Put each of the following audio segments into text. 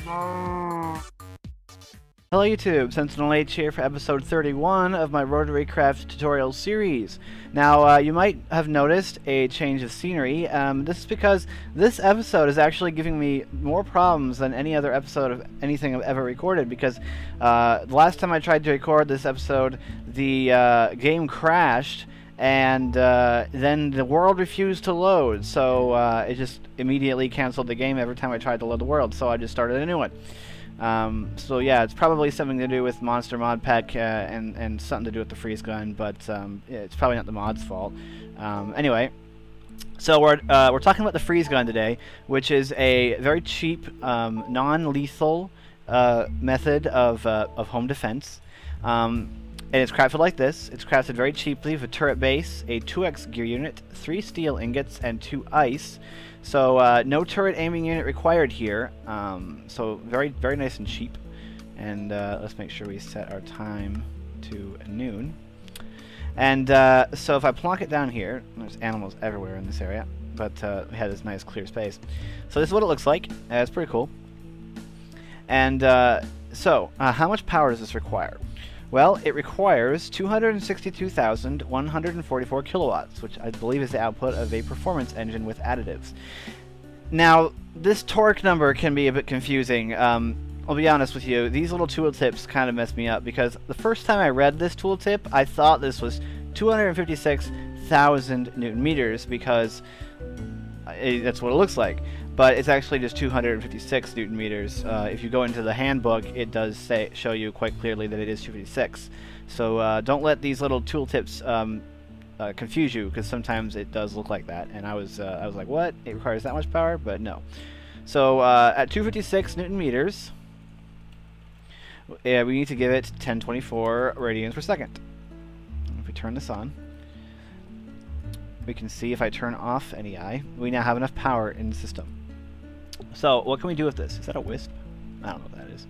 Hello YouTube, SentinalhMC here for episode 31 of my RotaryCraft tutorial series. Now, you might have noticed a change of scenery. This is because this episode is actually giving me more problems than any other episode of anything I've ever recorded, because the last time I tried to record this episode, the game crashed, and then the world refused to load, so it just immediately canceled the game every time I tried to load the world, so I just started a new one. So yeah, it's probably something to do with Monster mod pack and something to do with the freeze gun, but it's probably not the mod's fault. Anyway, so we're talking about the freeze gun today, which is a very cheap, non-lethal method of home defense. And it's crafted like this. It's crafted very cheaply with a turret base, a 2x gear unit, 3 steel ingots, and 2 ice. So no turret aiming unit required here. So very nice and cheap. And let's make sure we set our time to noon. And so if I plonk it down here, there's animals everywhere in this area, but we have this nice clear space. So this is what it looks like. It's pretty cool. And so how much power does this require? Well, it requires 262,144 kilowatts, which I believe is the output of a performance engine with additives. Now, this torque number can be a bit confusing. I'll be honest with you, these little tooltips kind of messed me up, because the first time I read this tooltip, I thought this was 256,000 Newton meters, because that's what it looks like. But it's actually just 256 Newton meters. If you go into the handbook, it does show you quite clearly that it is 256. So don't let these little tooltips confuse you, because sometimes it does look like that. And I was like, what? It requires that much power? But no. So at 256 Newton meters, we need to give it 1024 radians per second. If we turn this on, we can see if I turn off NEI, we now have enough power in the system. So, what can we do with this? Is that a wisp? I don't know what that is.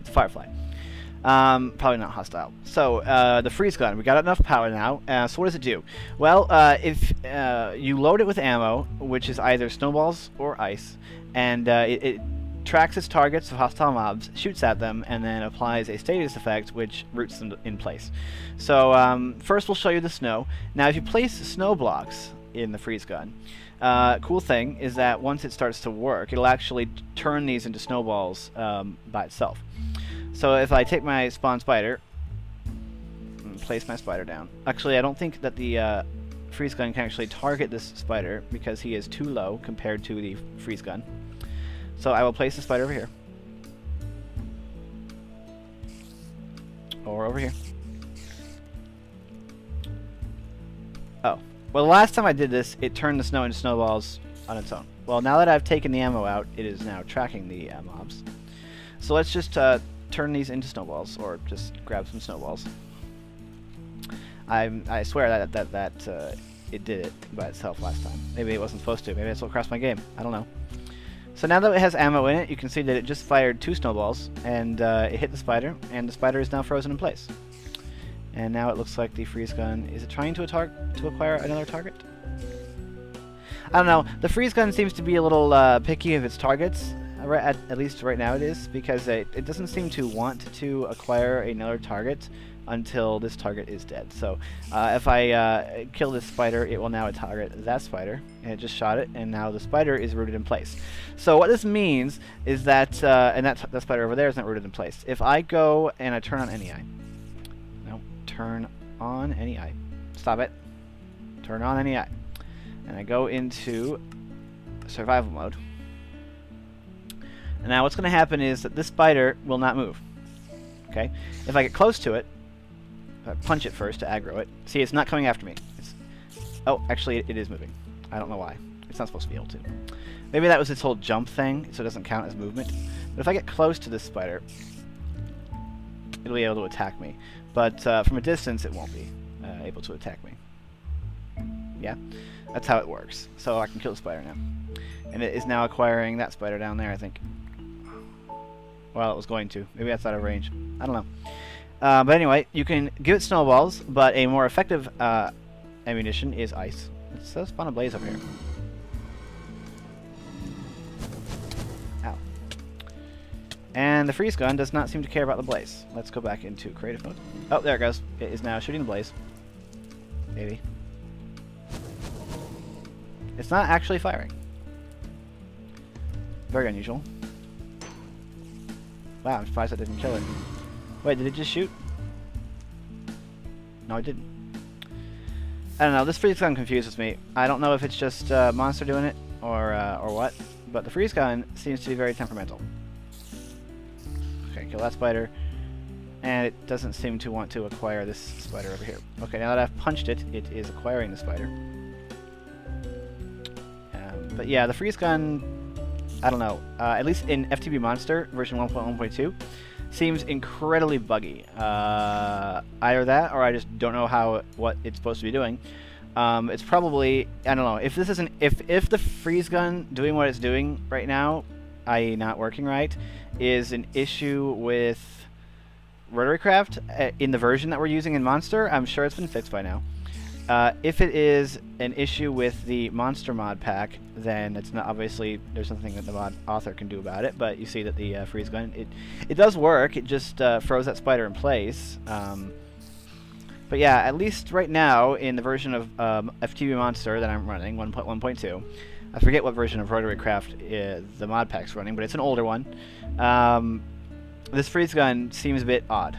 It's a firefly. Probably not hostile. So, the freeze gun. We got enough power now. So what does it do? Well, if you load it with ammo, which is either snowballs or ice, and it tracks its targets of hostile mobs, shoots at them, and then applies a status effect which roots them in place. So, first we'll show you the snow. Now, if you place snow blocks in the freeze gun, cool thing is that once it starts to work, it'll actually turn these into snowballs by itself. So if I take my spawn spider and place my spider down, actually I don't think that the freeze gun can actually target this spider because he is too low compared to the freeze gun. So I will place the spider over here, or over here. Oh. Well, the last time I did this, it turned the snow into snowballs on its own. Well, now that I've taken the ammo out, it is now tracking the mobs. So let's just turn these into snowballs, or just grab some snowballs. I swear that it did it by itself last time. Maybe it wasn't supposed to. Maybe that's what crossed my game. I don't know. So now that it has ammo in it, you can see that it just fired 2 snowballs, and it hit the spider, and the spider is now frozen in place. And now it looks like the freeze gun, is it trying to acquire another target? I don't know. The freeze gun seems to be a little picky of its targets. At least right now it is, because it doesn't seem to want to acquire another target until this target is dead. So if I kill this spider, it will now target that spider. And it just shot it, and now the spider is rooted in place. So what this means is that, and that spider over there is not rooted in place. If I go and I turn on NEI, turn on NEI. Stop it. Turn on NEI. And I go into survival mode. And now what's going to happen is that this spider will not move. Okay? If I get close to it, if I punch it first to aggro it, see, it's not coming after me. Oh, actually it is moving. I don't know why. It's not supposed to be able to. Maybe that was its whole jump thing, so it doesn't count as movement. But if I get close to this spider, it'll be able to attack me. But from a distance, it won't be able to attack me. Yeah, that's how it works. So I can kill the spider now. And it is now acquiring that spider down there, I think. Well, it was going to. Maybe that's out of range. I don't know. But anyway, you can give it snowballs, but a more effective ammunition is ice. Let's spawn a blaze up here. Ow. And the freeze gun does not seem to care about the blaze. Let's go back into creative mode. Oh, there it goes. It is now shooting the blaze. Maybe. It's not actually firing. Very unusual. Wow, I'm surprised I didn't kill it. Wait, did it just shoot? No, it didn't. I don't know, this freeze gun confuses me. I don't know if it's just Monster doing it, or what, but the freeze gun seems to be very temperamental. Okay, kill that spider. And it doesn't seem to want to acquire this spider over here. Okay, now that I've punched it, it is acquiring the spider. But yeah, the freeze gun, I don't know, at least in FTB Monster version 1.1.2, seems incredibly buggy. Either that, or I just don't know what it's supposed to be doing. It's probably, I don't know, if this isn't, if the freeze gun doing what it's doing right now, i.e. not working right, is an issue with RotaryCraft in the version that we're using in Monster, I'm sure it's been fixed by now. If it is an issue with the Monster mod pack, then it's not, obviously there's something that the mod author can do about it, but you see that the freeze gun, it does work, it just froze that spider in place. But yeah, at least right now in the version of FTB Monster that I'm running, 1.1.2, I forget what version of RotaryCraft the mod pack's running, but it's an older one. This freeze gun seems a bit odd.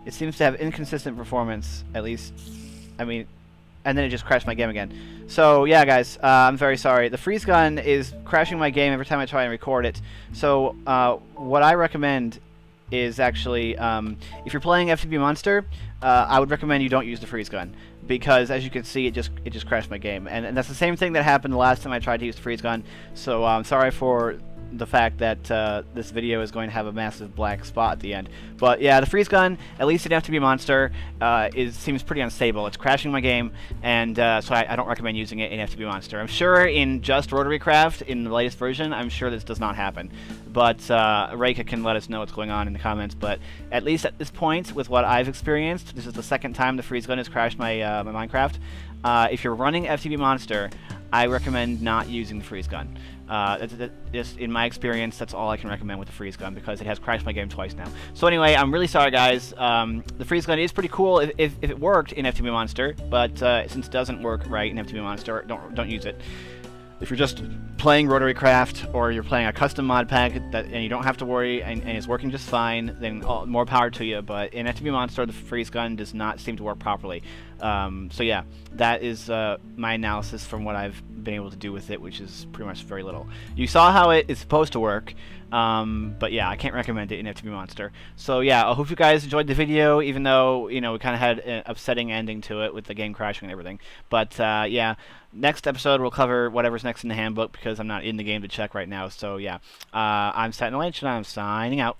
It seems to have inconsistent performance, at least. I mean, and then it just crashed my game again. So yeah, guys, I'm very sorry. The freeze gun is crashing my game every time I try and record it. So what I recommend is actually, if you're playing FTB Monster, I would recommend you don't use the freeze gun, because as you can see, it just crashed my game, and that's the same thing that happened the last time I tried to use the freeze gun. So I'm sorry for the fact that this video is going to have a massive black spot at the end. But yeah, the freeze gun, at least in FTB Monster, seems pretty unstable. It's crashing my game, and so I don't recommend using it in FTB Monster. I'm sure in just RotaryCraft, in the latest version, I'm sure this does not happen. But Reika can let us know what's going on in the comments. But at least at this point, with what I've experienced, this is the second time the freeze gun has crashed my, my Minecraft. If you're running FTB Monster, I recommend not using the freeze gun. Just in my experience, that's all I can recommend with the freeze gun, because it has crashed my game twice now. So anyway, I'm really sorry, guys. The freeze gun is pretty cool if it worked in FTB Monster, but since it doesn't work right in FTB Monster, don't use it. If you're just playing RotaryCraft, or you're playing a custom mod pack and you don't have to worry, and it's working just fine, then more power to you. But in FTB Monster, the freeze gun does not seem to work properly. So yeah, that is my analysis from what I've been able to do with it, which is pretty much very little. You saw how it is supposed to work, but yeah, I can't recommend it in FTB Monster. So yeah, I hope you guys enjoyed the video, even though, you know, we kind of had an upsetting ending to it with the game crashing and everything. But yeah, next episode we'll cover whatever's next in the handbook, because I'm not in the game to check right now. So yeah, I'm SentinalhMC, and I'm signing out.